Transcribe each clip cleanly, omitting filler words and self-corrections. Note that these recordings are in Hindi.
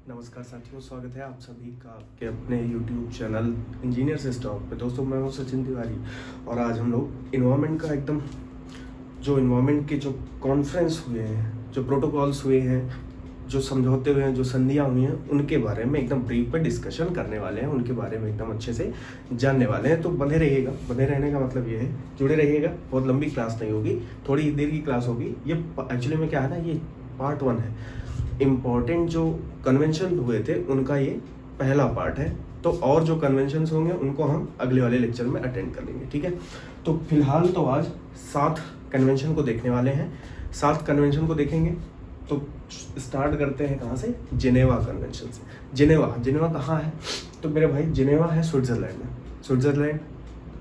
नमस्कार साथियों, स्वागत है आप सभी का आपके अपने YouTube चैनल इंजीनियर से स्टॉक पे। दोस्तों मैं हूं सचिन तिवारी और आज हम लोग इन्वायरमेंट का एकदम जो इन्वायरमेंट के जो कॉन्फ्रेंस हुए हैं, जो प्रोटोकॉल्स हुए हैं, जो समझौते हुए हैं, जो संधियां हुई हैं, उनके बारे में एकदम ब्रीफ पे डिस्कशन करने वाले हैं, उनके बारे में एकदम अच्छे से जानने वाले हैं। तो बने रहिएगा। बने रहने का मतलब ये है जुड़े रहिएगा। बहुत लंबी क्लास नहीं होगी, थोड़ी देर की क्लास होगी। ये एक्चुअली में क्या है ना, ये पार्ट 1 है। इम्पॉर्टेंट जो कन्वेंशन हुए थे उनका ये पहला पार्ट है। तो और जो कन्वेंशंस होंगे उनको हम अगले वाले लेक्चर में अटेंड कर लेंगे, ठीक है। तो फिलहाल तो आज 7 कन्वेंशन को देखने वाले हैं। 7 कन्वेंशन को देखेंगे तो स्टार्ट करते हैं कहाँ से? जिनेवा कन्वेंशन से। जिनेवा कहाँ है? तो मेरे भाई जिनेवा है स्विट्ज़रलैंड में। स्विट्ज़रलैंड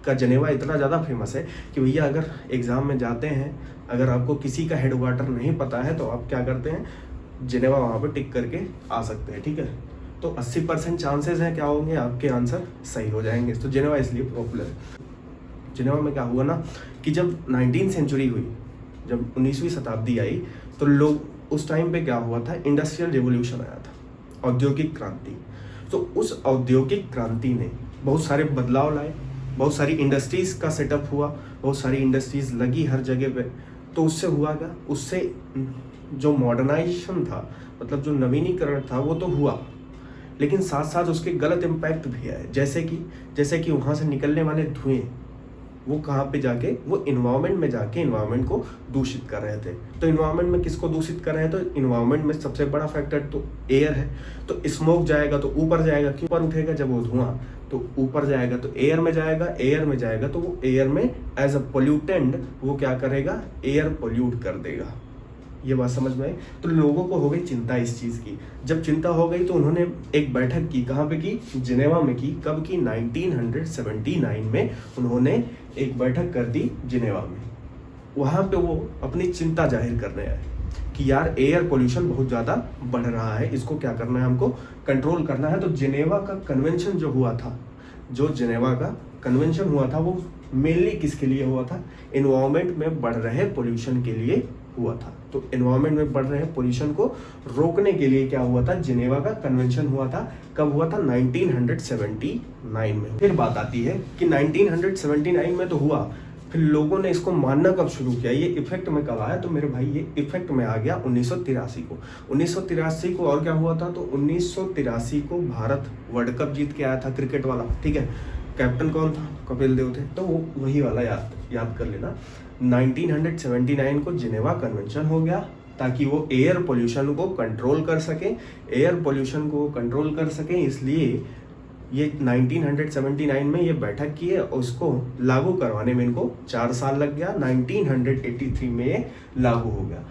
का जिनेवा इतना ज़्यादा फेमस है कि भैया अगर एग्ज़ाम में जाते हैं, अगर आपको किसी का हेडक्वार्टर नहीं पता है तो आप क्या करते हैं, जिनेवा वहाँ पे टिक करके आ सकते हैं, ठीक है। तो 80% चांसेस हैं क्या होंगे, आपके आंसर सही हो जाएंगे। तो जिनेवा इसलिए पॉपुलर है। जिनेवा में क्या हुआ ना कि जब 19वीं सेंचुरी हुई, जब 19वीं शताब्दी आई, तो लोग उस टाइम पे क्या हुआ था, इंडस्ट्रियल रिवोल्यूशन आया था, औद्योगिक क्रांति। तो उस औद्योगिक क्रांति ने बहुत सारे बदलाव लाए, बहुत सारी इंडस्ट्रीज़ का सेटअप हुआ, बहुत सारी इंडस्ट्रीज़ लगी हर जगह पे। तो उससे हुआ क्या, उससे जो मॉडर्नाइजेशन था, मतलब जो नवीनीकरण था, वो तो हुआ, लेकिन साथ साथ उसके गलत इम्पैक्ट भी आए। जैसे कि वहाँ से निकलने वाले धुएं वो कहाँ पे जाके, वो इन्वायरमेंट में जाके इन्वायरमेंट को दूषित कर रहे थे। तो इन्वायरमेंट में किसको दूषित कर रहे हैं? तो इन्वायरमेंट में सबसे बड़ा फैक्टर तो एयर है। तो स्मोक जाएगा तो ऊपर जाएगा, क्यों ऊपर उठेगा? जब वो धुआं तो ऊपर जाएगा तो एयर में जाएगा, तो वो एयर में एज अ पोल्यूटेंट वो क्या करेगा, एयर पोल्यूट कर देगा। ये बात समझ में आई? तो लोगों को हो गई चिंता इस चीज़ की। जब चिंता हो गई तो उन्होंने एक बैठक की, कहाँ पे की? जिनेवा में की। कब की? 1979 में उन्होंने एक बैठक कर दी जिनेवा में। वहाँ पे वो अपनी चिंता जाहिर करने आए कि यार एयर पोल्यूशन बहुत ज़्यादा बढ़ रहा है, इसको क्या करना है, हमको कंट्रोल करना है। तो जिनेवा का कन्वेंशन जो हुआ था, वो मेनली किसके लिए हुआ था? एनवायरनमेंट में बढ़ रहे पोल्यूशन के लिए हुआ था। तो एनवायरनमेंट में बढ़ रहे पोल्यूशन को रोकने के लिए क्या हुआ था? जिनेवा का कन्वेंशन हुआ था। कब हुआ था? 1979 में। फिर बात आती है कि 1979 में तो हुआ, फिर लोगों ने इसको मानना कब शुरू किया, ये इफेक्ट में कब आया? तो मेरे भाई ये इफेक्ट में आ गया 1983 को। 1983 को और क्या हुआ था? तो 1983 को भारत वर्ल्ड कप जीत के आया था, क्रिकेट वाला, ठीक है। कैप्टन कौन था? कपिल देव थे। तो वो वही वाला याद कर लेना। 1979 को जिनेवा कन्वेंशन हो गया ताकि वो एयर पोल्यूशन को कंट्रोल कर सके। इसलिए ये 1979 में ये बैठक की है और उसको लागू करवाने में इनको 4 साल लग गया। 1983 में ये लागू हो गया।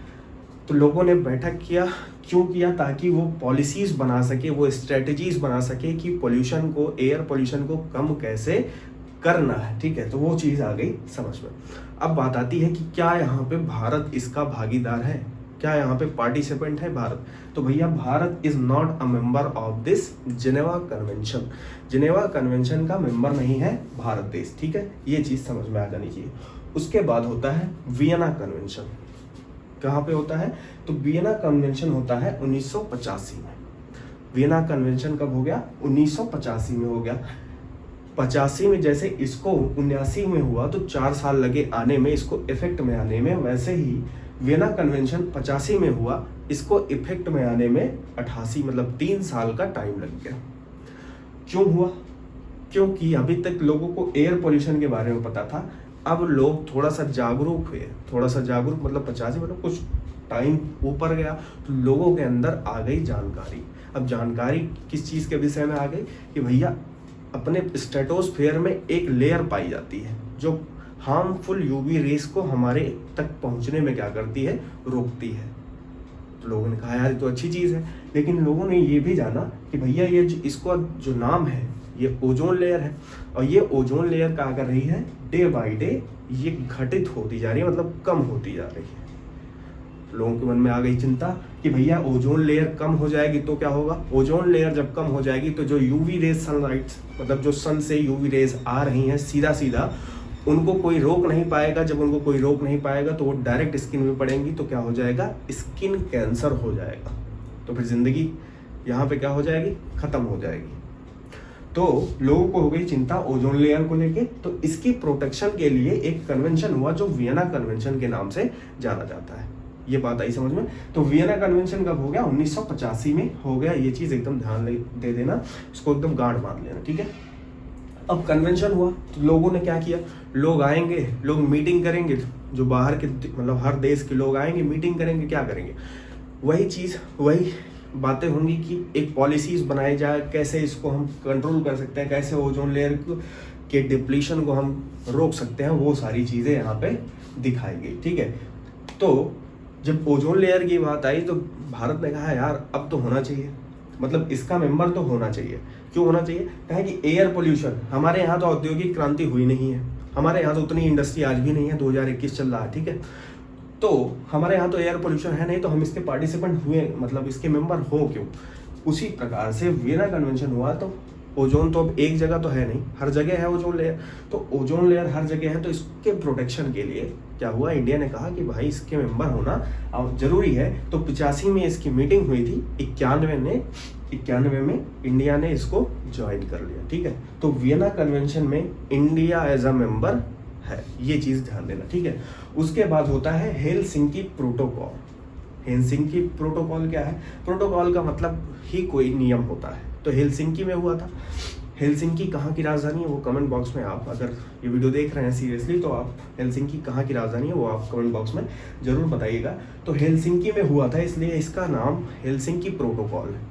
तो लोगों ने बैठक किया, क्यों किया? ताकि वो पॉलिसीज बना सके, वो स्ट्रेटजीज बना सके कि एयर पोल्यूशन को कम कैसे करना है, ठीक है। तो वो चीज़ आ गई समझ में। अब बात आती है कि क्या यहाँ पे भारत इसका भागीदार है, क्या यहाँ पे पार्टिसिपेंट है भारत? तो भैया Bharat is not a member of this Geneva convention. Geneva convention का मेंबर नहीं है भारत देश, ठीक है। ये चीज़ समझ में आ जानी चाहिए। उसके बाद होता है वियना कन्वेंशन। कहाँ पे होता है? तो वियना कन्वेंशन होता है 1985 में। वियना कन्वेंशन कब हो गया? 1985 में हो गया। 85 में जैसे इसको 79 में हुआ तो 4 साल लगे आने में, इसको इफेक्ट में आने में। वैसे ही वियना कन्वेंशन 85 में हुआ, इसको इफेक्ट में आने में 88 मतलब 3 साल का टाइम लग गया। क्यों हुआ? क्योंकि अभी तक लोगों को एयर पोल्यूशन के बारे में पता था। अब लोग थोड़ा सा जागरूक हुए, मतलब 85 मतलब कुछ टाइम ऊपर गया तो लोगों के अंदर आ गई जानकारी। अब जानकारी किस चीज़ के विषय में आ गई कि भैया अपने स्ट्रेटोस्फेयर में एक लेयर पाई जाती है जो हार्मफुल यूवी रेस को हमारे तक पहुंचने में क्या करती है? रोकती है। तो लोगों ने कहा यार ये तो अच्छी चीज़ है, लेकिन लोगों ने ये भी जाना कि भैया इसका जो नाम है ये ओजोन लेयर है, और ये ओजोन लेयर क्या कर रही है? डे बाय डे ये घटित होती जा रही है, मतलब कम होती जा रही है। लोगों के मन में आ गई चिंता कि भैया ओजोन लेयर कम हो जाएगी तो क्या होगा? ओजोन लेयर जब कम हो जाएगी तो जो यूवी रेज सनलाइट, मतलब जो सन से यूवी रेज आ रही हैं सीधा उनको कोई रोक नहीं पाएगा। जब उनको कोई रोक नहीं पाएगा तो वो डायरेक्ट स्किन में पड़ेंगी, तो क्या हो जाएगा? स्किन कैंसर हो जाएगा। तो फिर जिंदगी यहाँ पे क्या हो जाएगी, खत्म हो जाएगी। तो लोगों को हो गई चिंता ओजोन लेयर को लेके, तो इसकी प्रोटेक्शन के लिए एक कन्वेंशन हुआ जो वियना कन्वेंशन के नाम से जाना जाता है। ये बात आई समझ में। तो वियना कन्वेंशन कब हो गया, 1985 में हो गया। ये चीज एकदम ध्यान दे देना, इसको एकदम गांठ बांध लेना, ठीक है। अब कन्वेंशन हुआ तो लोगों ने क्या किया, लोग आएंगे, लोग मीटिंग करेंगे, जो बाहर के मतलब हर देश के लोग आएंगे, मीटिंग करेंगे, क्या करेंगे, वही चीज वही बातें होंगी कि एक पॉलिसीज बनाई जाए, कैसे इसको हम कंट्रोल कर सकते हैं, कैसे ओजोन लेयर के डिप्लीशन को हम रोक सकते हैं, वो सारी चीजें यहाँ पे दिखाई गई, ठीक है। तो जब ओजोन लेयर की बात आई तो भारत ने कहा यार अब तो होना चाहिए, मतलब इसका मेंबर तो होना चाहिए। क्यों होना चाहिए, कहा कि एयर पोल्यूशन, हमारे यहाँ तो औद्योगिक क्रांति हुई नहीं है, हमारे यहाँ तो उतनी इंडस्ट्री आज भी नहीं है, 2021 चल रहा है, ठीक है। तो हमारे यहाँ तो एयर पोल्यूशन है नहीं, तो हम इसके पार्टिसिपेंट हुए, मतलब इसके मेंबर हो क्यों। उसी प्रकार से वियना कन्वेंशन हुआ, तो ओजोन तो अब एक जगह तो है नहीं, हर जगह है ओजोन लेयर। तो ओजोन लेयर हर जगह है, तो इसके प्रोटेक्शन के लिए क्या हुआ, इंडिया ने कहा कि भाई इसके मेंबर होना जरूरी है। तो 85 में इसकी मीटिंग हुई थी, 91 में इंडिया ने इसको ज्वाइन कर लिया, ठीक है। तो वियना कन्वेंशन में इंडिया एज अ मेंबर है, ये चीज ध्यान देना, ठीक है। उसके बाद होता है हेलसिंकी प्रोटोकॉल। हेलसिंकी प्रोटोकॉल क्या है, प्रोटोकॉल का मतलब ही कोई नियम होता है। तो हेलसिंकी में हुआ था। हेलसिंकी कहाँ की राजधानी है वो कमेंट बॉक्स में, आप अगर ये वीडियो देख रहे हैं सीरियसली तो आप हेलसिंकी कहाँ की राजधानी है वो आप कमेंट बॉक्स में जरूर बताइएगा। तो हेलसिंकी में हुआ था, इसलिए इसका नाम हेलसिंकी प्रोटोकॉल है,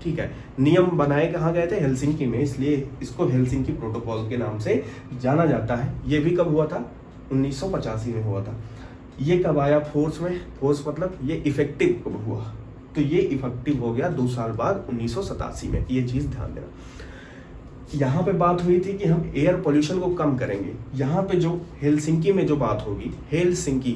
ठीक है। नियम बनाए कहाँ गए थे, हेलसिंकी में, इसलिए इसको हेलसिंकी प्रोटोकॉल के नाम से जाना जाता है। ये भी कब हुआ था, 1985 में हुआ था। ये कब आया फोर्स में, फोर्स मतलब ये इफेक्टिव कब हुआ, तो ये इफेक्टिव हो गया 2 साल बाद 1987 में। ये चीज ध्यान देना। यहाँ पे बात हुई थी कि हम एयर पोल्यूशन को कम करेंगे। यहाँ पे जो हेलसिंकी में जो बात होगी, हेलसिंकी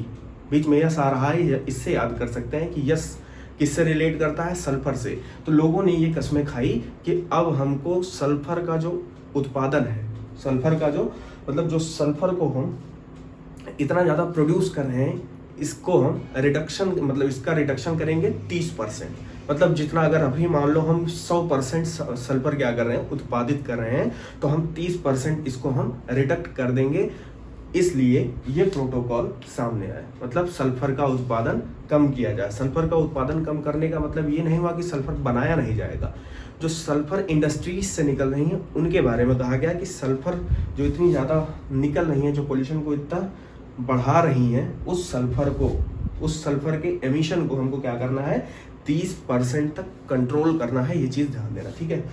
बीच में यस आ रहा है, इससे याद कर सकते हैं कि यस किससे रिलेट करता है, सल्फर से। तो लोगों ने ये कस्में खाई कि अब हमको सल्फर का जो उत्पादन है, सल्फर का जो मतलब जो सल्फर को हम इतना ज़्यादा प्रोड्यूस कर रहे हैं, इसको हम रिडक्शन मतलब इसका रिडक्शन करेंगे 30%। मतलब जितना अगर अभी मान लो हम 100% सल्फर क्या कर रहे हैं, उत्पादित कर रहे हैं, तो हम 30% इसको हम रिडक्ट कर देंगे। इसलिए ये प्रोटोकॉल सामने आया, मतलब सल्फर का उत्पादन कम किया जाए। सल्फर का उत्पादन कम करने का मतलब ये नहीं हुआ कि सल्फर बनाया नहीं जाएगा। जो सल्फर इंडस्ट्रीज से निकल रही हैं उनके बारे में कहा गया कि सल्फर जो इतनी ज़्यादा निकल रही है, जो पोल्यूशन को इतना बढ़ा रही हैं, उस सल्फर के एमिशन को हमको क्या करना है, 30% तक कंट्रोल करना है। ये चीज़ ध्यान देना, ठीक है।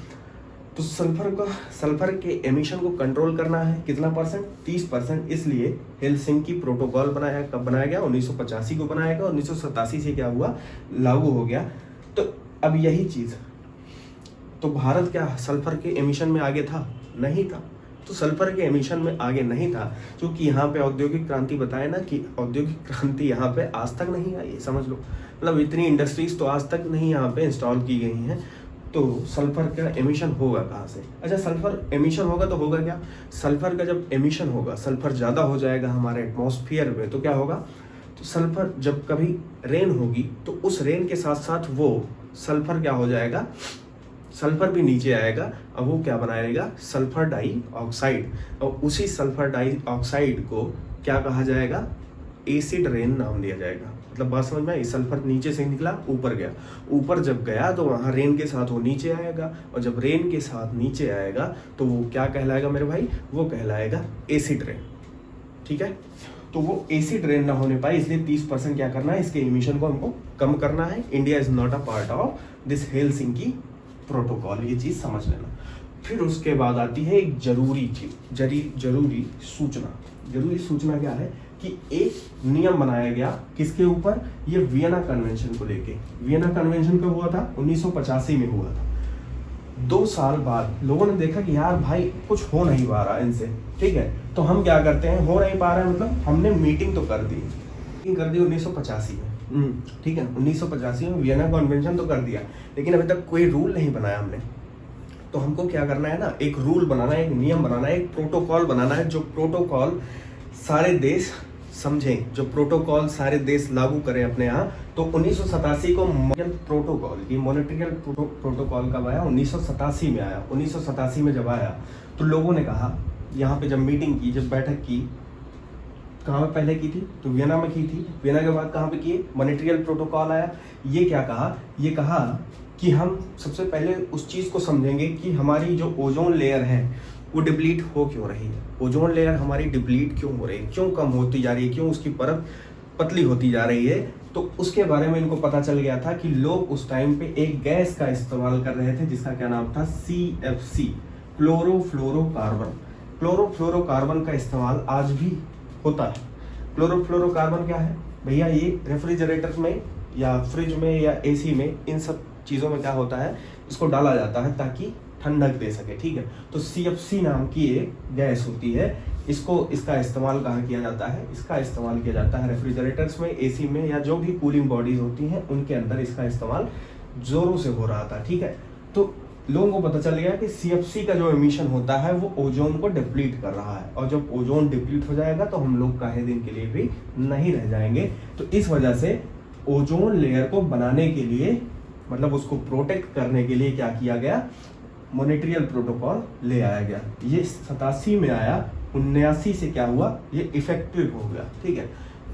तो सल्फर के एमिशन को कंट्रोल करना है कितना परसेंट, 30%। इसलिए हेलसिंकी प्रोटोकॉल बनाया, कब बनाया गया, 1985 को बनाया गया। 1987 से क्या हुआ, लागू हो गया। तो अब यही चीज़, तो भारत क्या सल्फर के एमिशन में आगे था, नहीं था। तो सल्फर के एमिशन में आगे नहीं था, क्योंकि यहाँ पे औद्योगिक क्रांति बताए ना कि औद्योगिक क्रांति यहाँ पे आज तक नहीं आई, समझ लो। मतलब इतनी इंडस्ट्रीज तो आज तक नहीं यहाँ पे इंस्टॉल की गई हैं, तो सल्फर का एमिशन होगा कहाँ से। अच्छा, सल्फर एमिशन होगा तो होगा क्या, सल्फर का जब एमिशन होगा, सल्फर ज़्यादा हो जाएगा हमारे एटमॉस्फेयर में, तो क्या होगा, तो सल्फर जब कभी रेन होगी तो उस रेन के साथ साथ वो सल्फर क्या हो जाएगा, सल्फर भी नीचे आएगा। अब वो क्या बनाएगा, सल्फर डाइऑक्साइड। और उसी सल्फर डाइऑक्साइड को क्या कहा जाएगा, एसिड रेन नाम दिया जाएगा। मतलब बात समझ में आई, सल्फर नीचे से निकला ऊपर गया, ऊपर जब गया तो वहाँ रेन के साथ वो नीचे आएगा, और जब रेन के साथ नीचे आएगा तो वो क्या कहलाएगा मेरे भाई, वो कहलाएगा एसिड रेन, ठीक है। तो वो एसिड रेन ना होने पाए, इसलिए 30% क्या करना है, इसके इमिशन को हमको कम करना है। India is not a part of this Helsinki protocol, ये चीज समझ लेना। फिर उसके बाद आती है एक जरूरी चीज, जरूरी सूचना क्या है कि एक नियम बनाया गया किसके ऊपर, ये वियना कन्वेंशन को लेके। वियना कन्वेंशन कब हुआ था, 1985 में हुआ था। 2 साल बाद लोगों ने देखा कि यार भाई कुछ हो नहीं पा रहा इनसे, ठीक है। तो हम क्या करते हैं, हो नहीं पा रहा है, मतलब हमने मीटिंग तो कर दी 1985 में, ठीक है। 1985 में वियना कन्वेंशन तो कर दिया, लेकिन अभी तक कोई रूल नहीं बनाया हमने। तो हमको क्या करना है ना, एक रूल बनाना है, एक नियम बनाना है, एक प्रोटोकॉल बनाना है, जो प्रोटोकॉल सारे देश समझें, जो प्रोटोकॉल सारे देश लागू करें अपने यहाँ, तो 1987 को मॉनिट्रियल प्रोटोकॉल कब आया? 1987 में आया। 1987 में जब आया तो लोगों ने कहा, यहाँ पे जब मीटिंग की, जब बैठक की, कहाँ पे पहले की थी? तो वियना में की थी। वियना के बाद कहाँ पे किए? मॉनिट्रियल प्रोटोकॉल आया। ये क्या कहा? ये कहा कि हम सबसे पहले उस चीज़ को समझेंगे कि हमारी जो ओजोन लेयर है वो डिप्लीट हो क्यों रही है। ओजोन लेयर हमारी डिप्लीट क्यों हो रही है, क्यों कम होती जा रही है, क्यों उसकी परत पतली होती जा रही है। तो उसके बारे में इनको पता चल गया था कि लोग उस टाइम पे एक गैस का इस्तेमाल कर रहे थे जिसका क्या नाम था? CFC, chlorofluorocarbon. क्लोरोफ्लोरोकार्बन का इस्तेमाल आज भी होता है। क्लोरोफ्लोरोकार्बन क्या है भैया? ये रेफ्रिजरेटर में या फ्रिज में या AC में, इन सब चीज़ों में क्या होता है, इसको डाला जाता है ताकि ठंडक दे सके, ठीक है। तो CFC नाम की एक गैस होती है, इसका इस्तेमाल कहाँ किया जाता है? इसका इस्तेमाल किया जाता है रेफ्रिजरेटर्स में, AC में, या जो भी कूलिंग बॉडीज होती हैं उनके अंदर इसका इस्तेमाल जोरों से हो रहा था, ठीक है। तो लोगों को पता चल गया कि CFC का जो एमिशन होता है वो ओजोन को डिप्लीट कर रहा है, और जब ओजोन डिप्लीट हो जाएगा तो हम लोग काहे दिन के लिए भी नहीं रह जाएंगे। तो इस वजह से ओजोन लेयर को बनाने के लिए, मतलब उसको प्रोटेक्ट करने के लिए क्या किया गया? मॉनिट्रियल प्रोटोकॉल ले आया गया। ये 87 में आया। 79 से क्या हुआ? ये इफेक्टिव हो गया, ठीक है।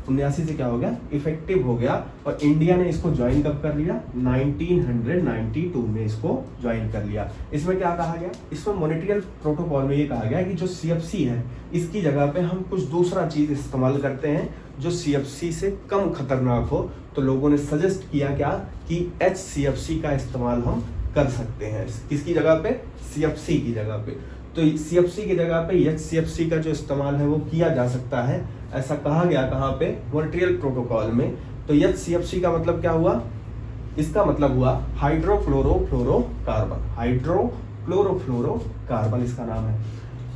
79 से क्या हो गया? इफेक्टिव हो गया। और इंडिया ने इसको ज्वाइन कब कर लिया? 1992 में इसको ज्वाइन कर लिया। इसमें क्या कहा गया? इसमें मॉनिट्रियल प्रोटोकॉल में ये कहा गया कि जो CFC है इसकी जगह पे हम कुछ दूसरा चीज इस्तेमाल करते हैं जो CFC से कम खतरनाक हो। तो लोगों ने सजेस्ट किया क्या कि HCFC का इस्तेमाल हम कर सकते हैं। किसकी जगह पे? CFC की जगह पे। तो CFC की जगह पे HCFC का जो इस्तेमाल है वो किया जा सकता है, ऐसा कहा गया। कहाँ पे? मॉनिट्रियल प्रोटोकॉल में। तो HCFC का मतलब क्या हुआ? इसका मतलब हुआ हाइड्रोक्लोरोफ्लोरोकार्बन। हाइड्रोक्लोरोफ्लोरोकार्बन इसका नाम है।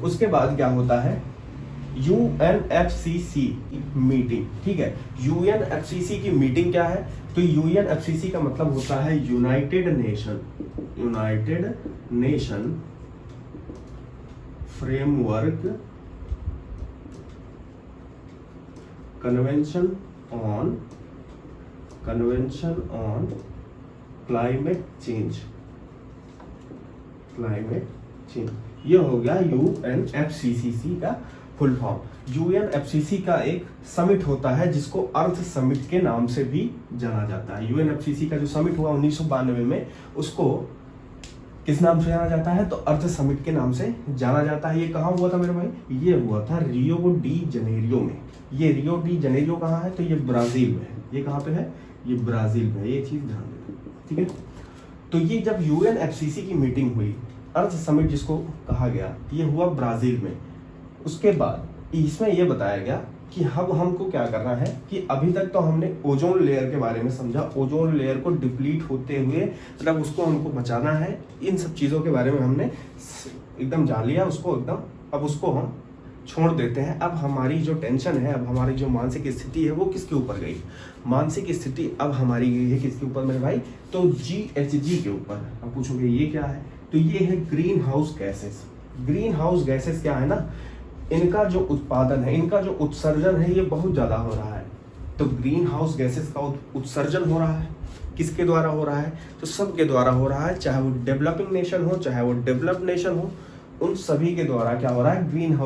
उसके बाद क्या होता है? UNFCCC मीटिंग, ठीक है। UNFCCC की मीटिंग क्या है? तो UNFCCC का मतलब होता है United nation framework convention on climate change. ये हो गया UNFCCC का फुल फॉर्म। UNFCCC का एक समिट होता है जिसको अर्थ समिट के नाम से भी जाना जाता है। UNFCCC का जो समिट हुआ 1992 में, उसको किस नाम से जाना जाता है? तो अर्थ समिट के नाम से जाना जाता है। ये कहाँ हुआ था मेरे भाई? ये हुआ था रियो डी जनेरियो में। ये रियो डी जनेरियो कहाँ है? तो ये ब्राजील में है। ये कहाँ पे है? ये ब्राजील में है। ये चीज ध्यान देना, ठीक है। तो ये जब UNFCCC की मीटिंग हुई, अर्थ समिट जिसको कहा गया, ये हुआ ब्राजील में। उसके बाद इसमें यह बताया गया कि अब हमको क्या करना है कि अभी तक तो हमने ओजोन लेयर के बारे में समझा, ओजोन लेयर को डिप्लीट होते हुए, मतलब उसको हमको बचाना है। इन सब चीज़ों के बारे में हमने एकदम जान लिया उसको एकदम। अब उसको हम छोड़ देते हैं। अब हमारी जो टेंशन है, अब हमारी जो मानसिक स्थिति है वो किसके ऊपर गई? मानसिक स्थिति अब हमारी गई है किसके ऊपर मेरे भाई? तो GHG के ऊपर। अब पूछोगे ये क्या है? तो ये है green house gases. Green house gases क्या है ना, इनका जो उत्पादन है, इनका जो उत्सर्जन है, ये बहुत ज़्यादा हो रहा है। तो ग्रीन हाउस गैसेस का उत्सर्जन हो रहा है, किसके द्वारा हो रहा है? तो सबके द्वारा हो रहा है, चाहे वो डेवलपिंग नेशन हो, चाहे वो डेवलप्ड नेशन हो, उन सभी के द्वारा क्या हो रहा है? ग्रीन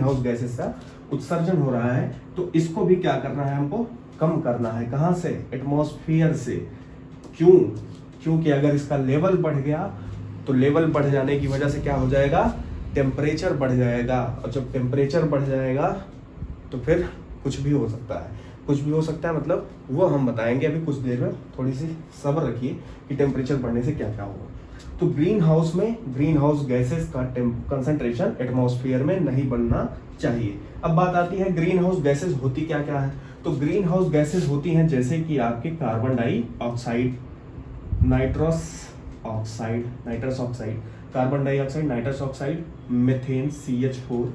हाउस गैसेस का उत्सर्जन हो रहा है। तो इसको भी क्या करना है? हमको कम करना है। कहाँ से? एटमॉस्फेयर से। क्यों? क्योंकि अगर इसका लेवल बढ़ गया तो लेवल बढ़ जाने की वजह से क्या हो जाएगा? टेम्परेचर बढ़ जाएगा। और जब टेम्परेचर बढ़ जाएगा तो फिर कुछ भी हो सकता है। कुछ भी हो सकता है मतलब वो हम बताएंगे अभी कुछ देर में। थोड़ी सी सब्र रखिए कि टेम्परेचर बढ़ने से क्या क्या होगा। तो ग्रीन हाउस गैसेस का कंसंट्रेशन एटमॉस्फेयर में नहीं बढ़ना चाहिए। अब बात आती है ग्रीन हाउस गैसेस होती क्या क्या है? तो ग्रीन हाउस गैसेस होती हैं जैसे कि आपके carbon dioxide, nitrous oxide, carbon dioxide, nitrous oxide, methane CH4,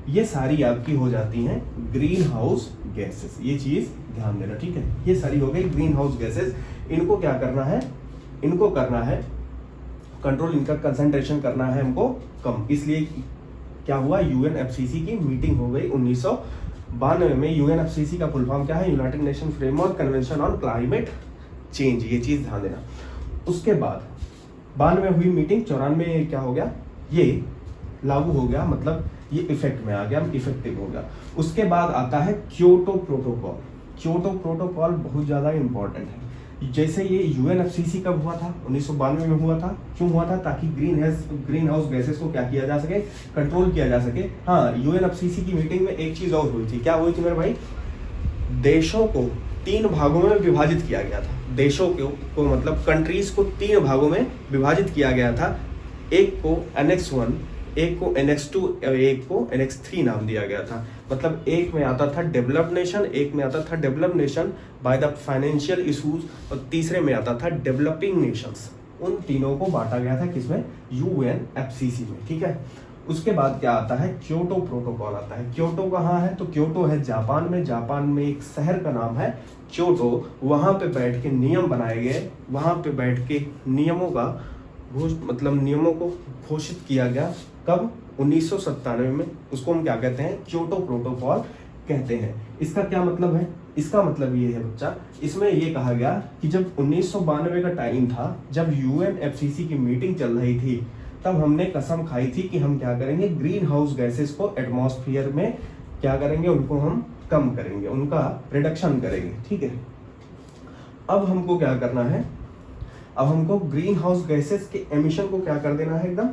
ये सारी आपकी हो जाती हैं ग्रीन हाउस गैसेस। ये चीज ध्यान देना, ठीक है। ये सारी हो गई ग्रीन हाउस गैसेस। इनको क्या करना है? इनको करना है कंट्रोल, इनका कंसंट्रेशन करना है हमको कम। इसलिए क्या हुआ? UNFCCC की मीटिंग हो गई 92 में यूएनएफसीसी का फुल फॉर्म क्या है? United nation framework convention on climate change, ये चीज ध्यान देना। उसके बाद 92 हुई मीटिंग, 94 क्या हो गया? ये लागू हो गया, मतलब ये इफेक्ट में आ गया, इफेक्टिव हो गया। उसके बाद आता है क्योटो प्रोटोकॉल। क्योटो प्रोटोकॉल बहुत ज़्यादा इंपॉर्टेंट है। जैसे ये यूएनएफसीसी कब हुआ था? 1992 में हुआ था। क्यों हुआ था? ताकि ग्रीन हाउस गैसेस को क्या किया जा सके? कंट्रोल किया जा सके। हाँ, यूएनएफसीसी की मीटिंग में एक चीज और हुई थी। क्या हुई थी मेरे भाई? देशों को 3 भागों में विभाजित किया गया था। देशों को मतलब कंट्रीज को 3 भागों में विभाजित किया गया था। एक को एनेक्स 1, एक को एनेक्स 2, एक को एनेक्स 3 नाम दिया गया था। मतलब एक में आता था डेवलप्ड नेशन, एक में आता था developed nation by the financial issues, और तीसरे में आता था डेवलपिंग नेशंस। उन तीनों को बांटा गया था किसमें? यूएनएफसीसी में। ठीक है। उसके बाद क्या आता है? क्योटो प्रोटोकॉल आता है। क्योटो कहाँ है? तो क्योटो है जापान में। जापान में एक शहर का नाम है क्योटो। वहां पे बैठ के नियम बनाए गए, वहां पे बैठ के नियमों को घोषित किया गया। कब? 1997 में। उसको हम क्या कहते हैं? क्योटो प्रोटोकॉल कहते हैं। इसका क्या मतलब है? इसका मतलब ये है बच्चा, इसमें ये कहा गया कि जब 1992 का टाइम था, जब यूएनएफसीसी की मीटिंग चल रही थी, तब हमने कसम खाई थी कि हम क्या करेंगे? ग्रीन हाउस गैसेस को एटमॉस्फेयर में क्या करेंगे? उनको हम कम करेंगे, उनका रिडक्शन करेंगे। ठीक है। अब हमको क्या करना है? अब हमको ग्रीन हाउस गैसेस के एमिशन को क्या कर देना है? एकदम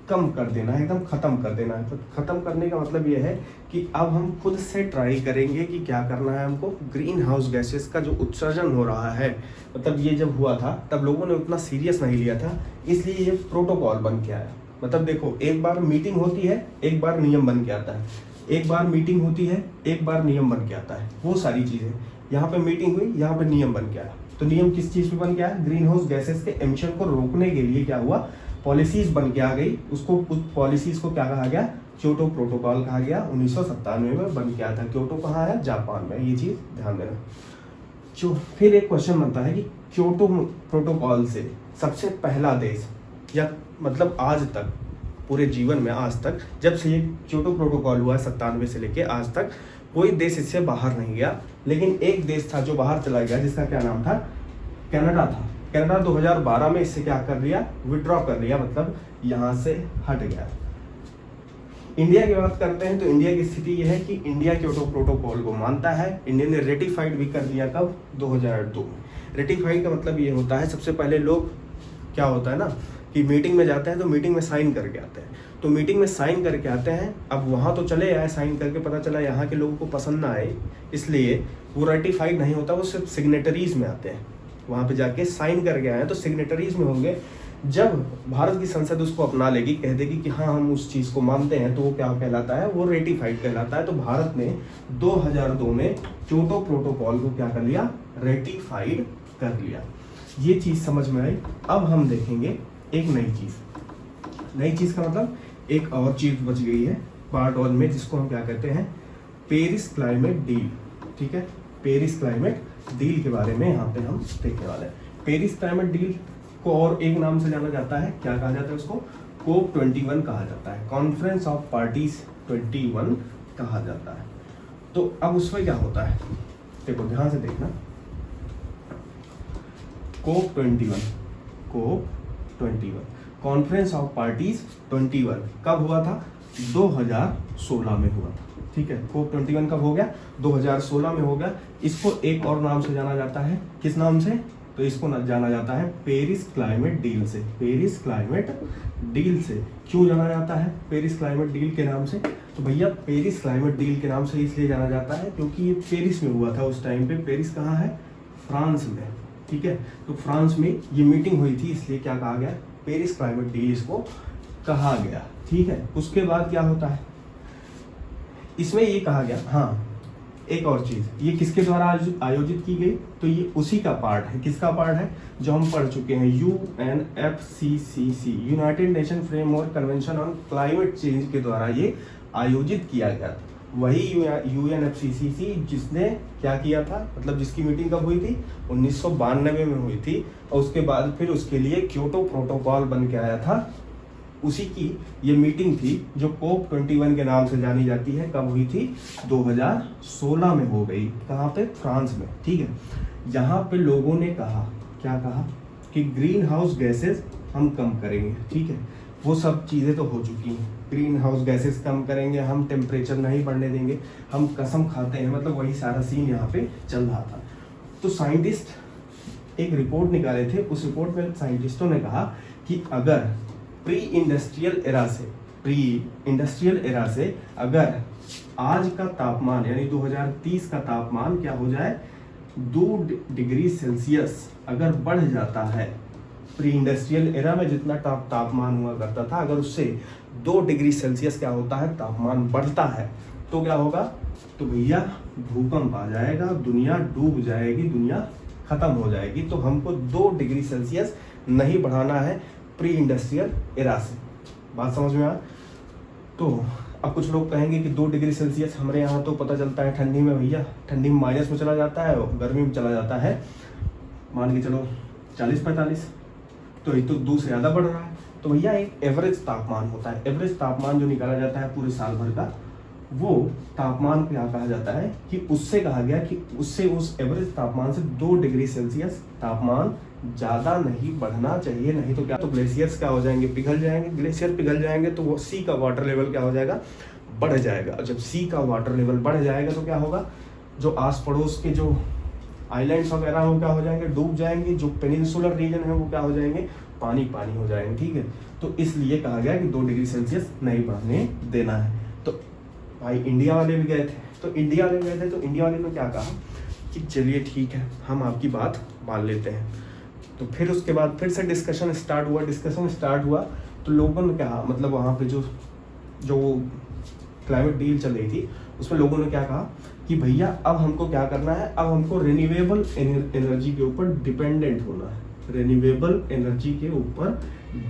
कम कर देना है, एकदम खत्म कर देना है। तो खत्म करने का मतलब ये है कि अब हम खुद से ट्राई करेंगे कि क्या करना है हमको। ग्रीन हाउस गैसेस का जो उत्सर्जन हो रहा है, मतलब ये जब हुआ था तब लोगों ने उतना सीरियस नहीं लिया था, इसलिए ये प्रोटोकॉल बन के आया। मतलब देखो, एक बार मीटिंग होती है, एक बार नियम बन के आता है। एक बार मीटिंग होती है, एक बार नियम बन के आता है। वो सारी चीजें, यहाँ पे मीटिंग हुई, यहाँ पे नियम बन के आया। तो नियम किस चीज पे बन के आया? ग्रीन हाउस गैसेस के एमिशन को रोकने के लिए क्या हुआ? पॉलिसीज बन के आ गई। उस पॉलिसीज को क्या कहा गया? क्योटो प्रोटोकॉल कहा गया। 1997 में बन के आया था। क्योटो कहाँ है? जापान में। ये चीज ध्यान देना। फिर एक क्वेश्चन बनता है कि क्योटो प्रोटोकॉल से सबसे पहला देश, या मतलब आज तक पूरे जीवन में आज तक, जब से ये क्योटो प्रोटोकॉल हुआ 97 से लेके आज तक, कोई देश इससे बाहर नहीं गया। लेकिन एक देश था जो बाहर चला गया, जिसका क्या नाम था? कनाडा था। कनाडा 2012 में इससे क्या कर लिया? विड्रॉ कर लिया, मतलब यहाँ से हट गया। इंडिया की बात करते हैं तो इंडिया की स्थिति यह है कि इंडिया क्योटो प्रोटोकॉल को मानता है। इंडिया ने रेटिफाइड भी कर लिया। कब? 2002 में। रेटिफाइड का मतलब ये होता है, सबसे पहले लोग क्या होता है ना कि मीटिंग में जाते हैं तो मीटिंग में साइन करके आते हैं। तो मीटिंग में साइन करके आते हैं। अब वहाँ तो चले आए साइन करके, पता चला यहाँ के लोगों को पसंद ना आए, इसलिए वो रेटिफाइड नहीं होता, वो सिर्फ सिग्नेटरीज में आते हैं। वहाँ पे जाके साइन करके आए तो सिग्नेटरीज में होंगे। जब भारत की संसद उसको अपना लेगी, कह देगी कि हाँ हम उस चीज़ को मानते हैं, तो वो क्या कहलाता है? वो रेटिफाइड कहलाता है। तो भारत ने 2002 में क्योटो प्रोटोकॉल को क्या कर लिया? रेटिफाइड कर लिया। ये चीज़ समझ में आई। अब हम देखेंगे एक नई चीज़। नई चीज़ का मतलब एक और चीज़ बच गई है पार्ट 1 में, जिसको हम क्या कहते हैं? Paris climate deal. ठीक है। पेरिस क्लाइमेट डील के बारे में यहाँ पे हम देखने वाले हैं। पेरिस क्लाइमेट डील को और एक नाम से जाना जाता है। क्या कहा जाता है उसको? COP 21 कहा जाता है। कॉन्फ्रेंस ऑफ पार्टीज 21 कहा जाता है। तो अब उसमें क्या होता है? देखो ध्यान से देखना। COP 21 कॉन्फ्रेंस ऑफ पार्टीज 21 कब हुआ था? 2016 में हुआ था। ठीक है। COP 21 कब हो गया? 2016 में हो गया। इसको एक और नाम से जाना जाता है। किस नाम से? तो इसको जाना जाता है पेरिस क्लाइमेट डील से। पेरिस क्लाइमेट डील से क्यों जाना जाता है पेरिस क्लाइमेट डील के नाम से? तो भैया पेरिस क्लाइमेट डील के नाम से इसलिए जाना जाता है क्योंकि ये पेरिस में हुआ था उस टाइम पे। पेरिस कहाँ है? फ्रांस में। ठीक है। तो फ्रांस में ये मीटिंग हुई थी, इसलिए क्या कहा गया? पेरिस क्लाइमेट डील इसको कहा गया। ठीक है। उसके बाद क्या होता है इसमें? ये कहा गया, हाँ एक और चीज, ये किसके द्वारा आयोजित की गई? तो ये उसी का पार्ट है। किसका पार्ट है? जो हम पढ़ चुके हैं, UNFCCC, United nation framework convention on climate change के द्वारा ये आयोजित किया गया था। वही UNFCCC जिसने क्या किया था, मतलब जिसकी मीटिंग कब हुई थी? 1992 में हुई थी। और उसके बाद फिर उसके लिए क्योटो प्रोटोकॉल बन के आया था उसी की ये मीटिंग थी जो COP21 के नाम से जानी जाती है। कब हुई थी? 2016 में हो गई। कहाँ पे? फ्रांस में। ठीक है, यहाँ पे लोगों ने कहा, क्या कहा कि ग्रीन हाउस गैसेस हम कम करेंगे। ठीक है, वो सब चीज़ें तो हो चुकी हैं, ग्रीन हाउस गैसेस कम करेंगे, हम टेम्परेचर नहीं बढ़ने देंगे, हम कसम खाते हैं, मतलब वही सारा सीन यहाँ पे चल रहा था। तो साइंटिस्ट एक रिपोर्ट निकाले थे, उस रिपोर्ट में साइंटिस्टों ने कहा कि अगर प्री इंडस्ट्रियल एरा से अगर आज का तापमान यानी 2030 का तापमान क्या हो जाए, 2 डिग्री सेल्सियस अगर बढ़ जाता है, प्री इंडस्ट्रियल एरा में जितना तापमान हुआ करता था, अगर उससे 2 डिग्री सेल्सियस क्या होता है, तापमान बढ़ता है, तो क्या होगा? तो भैया भूकंप आ जाएगा, दुनिया डूब जाएगी, दुनिया खत्म हो जाएगी। तो हमको 2 डिग्री सेल्सियस नहीं बढ़ाना है प्री इंडस्ट्रियल एरा से। बात समझ में आ? तो अब कुछ लोग कहेंगे कि 2 डिग्री सेल्सियस हमारे यहाँ तो पता चलता है ठंडी में, भैया ठंडी में माइनस में चला जाता है और गर्मी में चला जाता है मान के चलो 40-45, तो ये तो 2 से ज़्यादा बढ़ रहा है। तो भैया एक एवरेज तापमान होता है, एवरेज तापमान जो निकाला जाता है पूरे साल भर का, वो तापमान क्या कहा जाता है कि उससे कहा गया कि उससे उस एवरेज तापमान से 2 डिग्री सेल्सियस तापमान ज़्यादा नहीं बढ़ना चाहिए, नहीं तो क्या, तो ग्लेशियर्स क्या हो जाएंगे, पिघल जाएंगे। ग्लेशियर पिघल जाएंगे तो वो सी का वाटर लेवल क्या हो जाएगा, बढ़ जाएगा। जब सी का वाटर लेवल बढ़ जाएगा तो क्या होगा, जो आस पड़ोस के जो आइलैंड्स वगैरह हो क्या हो जाएंगे, डूब जाएंगे। जो पेनिनसुलर रीजन है वो क्या हो जाएंगे, पानी पानी हो जाएंगे। ठीक है, तो इसलिए कहा गया कि 2 डिग्री सेल्सियस नहीं बढ़ने देना है। तो भाई इंडिया वाले भी गए थे, तो इंडिया वाले ने क्या कहा कि चलिए ठीक है, हम आपकी बात मान लेते हैं। तो फिर उसके बाद फिर से डिस्कशन स्टार्ट हुआ। तो लोगों ने कहा, मतलब वहाँ पे जो क्लाइमेट डील चल रही थी उसमें लोगों ने क्या कहा कि भैया अब हमको क्या करना है, अब हमको रिन्यूएबल एनर्जी के ऊपर डिपेंडेंट होना है। रिन्यूएबल एनर्जी के ऊपर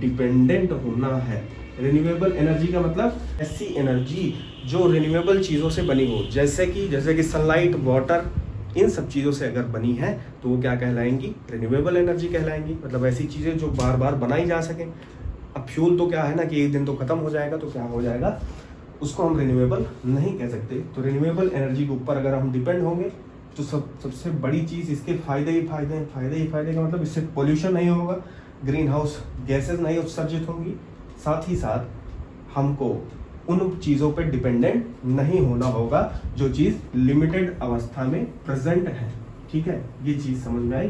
डिपेंडेंट होना है। रिन्यूएबल एनर्जी का मतलब ऐसी एनर्जी जो रिन्यूएबल चीज़ों से बनी हो, जैसे कि सनलाइट, वाटर, इन सब चीज़ों से अगर बनी है तो वो क्या कहलाएंगी, रिन्यूएबल एनर्जी कहलाएंगी। मतलब ऐसी चीज़ें जो बार बार बनाई जा सकें। अब फ्यूल तो क्या है ना कि एक दिन तो ख़त्म हो जाएगा, तो क्या हो जाएगा, उसको हम रिन्यूएबल नहीं कह सकते। तो रिन्यूएबल एनर्जी के ऊपर अगर हम डिपेंड होंगे तो सबसे बड़ी चीज़ इसके फायदे ही फायदे का मतलब इससे पोल्यूशन नहीं होगा, ग्रीन हाउस गैसेज नहीं उत्सर्जित होंगी, साथ ही साथ हमको उन चीज़ों पे डिपेंडेंट नहीं होना होगा जो चीज़ लिमिटेड अवस्था में प्रेजेंट है। ठीक है, ये चीज़ समझ में आई।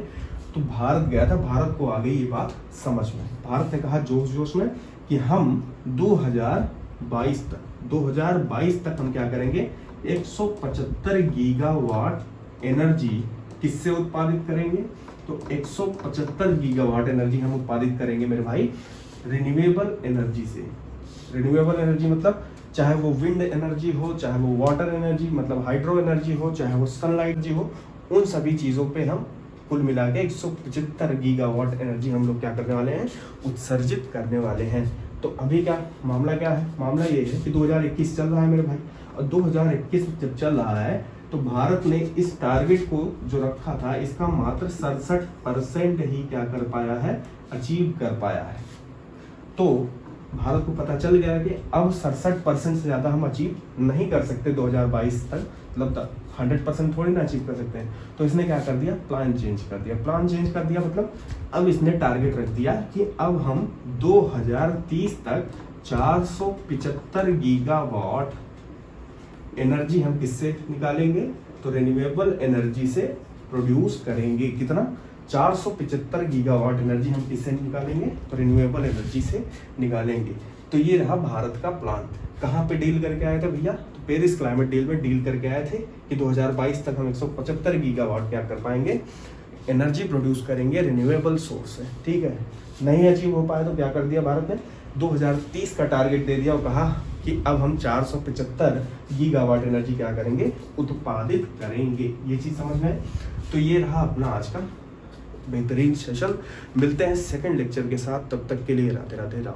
तो भारत गया था, भारत को आ गई ये बात समझ में। भारत ने कहा जोश में कि हम 2022 तक हम क्या करेंगे, 175 गीगावाट एनर्जी किससे उत्पादित करेंगे, तो 175 गीगावाट एनर्जी हम उत्पादित करेंगे मेरे भाई रिन्यूएबल एनर्जी से। रिन्यूएबल एनर्जी मतलब चाहे वो विंड एनर्जी हो, चाहे वो वाटर एनर्जी मतलब हाइड्रो एनर्जी हो, चाहे वो सनलाइट एनर्जी हो, उन सभी चीज़ों पे हम कुल मिला के 175 गीगावाट एनर्जी हम लोग क्या करने वाले हैं, उत्सर्जित करने वाले हैं। तो अभी क्या मामला क्या है, मामला ये है कि 2021 चल रहा है मेरे भाई, और 2021 जब चल रहा है तो भारत ने इस टारगेट को जो रखा था इसका मात्र 67% ही क्या कर पाया है, अचीव कर पाया है। तो भारत को पता चल गया कि अब 67% से ज़्यादा हम अचीव नहीं कर सकते 2022 तक, मतलब 100% थोड़ी ना अचीव कर सकते हैं। तो इसने क्या कर दिया, प्लान चेंज कर दिया मतलब अब इसने टारगेट रख दिया कि अब हम 2030 तक 475 गीगावाट एनर्जी हम किससे निकालेंगे, तो रिन्यूएबल एनर्जी से प्रोड्यूस करेंगे। कितना, 475 गीगावाट एनर्जी हम किससे निकालेंगे, तो रिन्यूएबल एनर्जी से निकालेंगे। तो ये रहा भारत का प्लान। कहाँ पे डील करके आए थे भैया, तो पेरिस क्लाइमेट डील में डील करके आए थे कि 2022 तक हम 175 गीगावाट क्या कर पाएंगे, एनर्जी प्रोड्यूस करेंगे रिन्यूएबल सोर्स से। ठीक है, नहीं अचीव हो पाए तो क्या कर दिया भारत ने, 2030 का टारगेट दे दिया और कहा कि अब हम 475 गीगावाट एनर्जी क्या करेंगे, उत्पादित करेंगे। ये चीज़ समझ में। तो ये रहा अपना आज का बेहतरीन सेशन। मिलते हैं सेकंड लेक्चर के साथ, तब तक के लिए राधे राधे राम।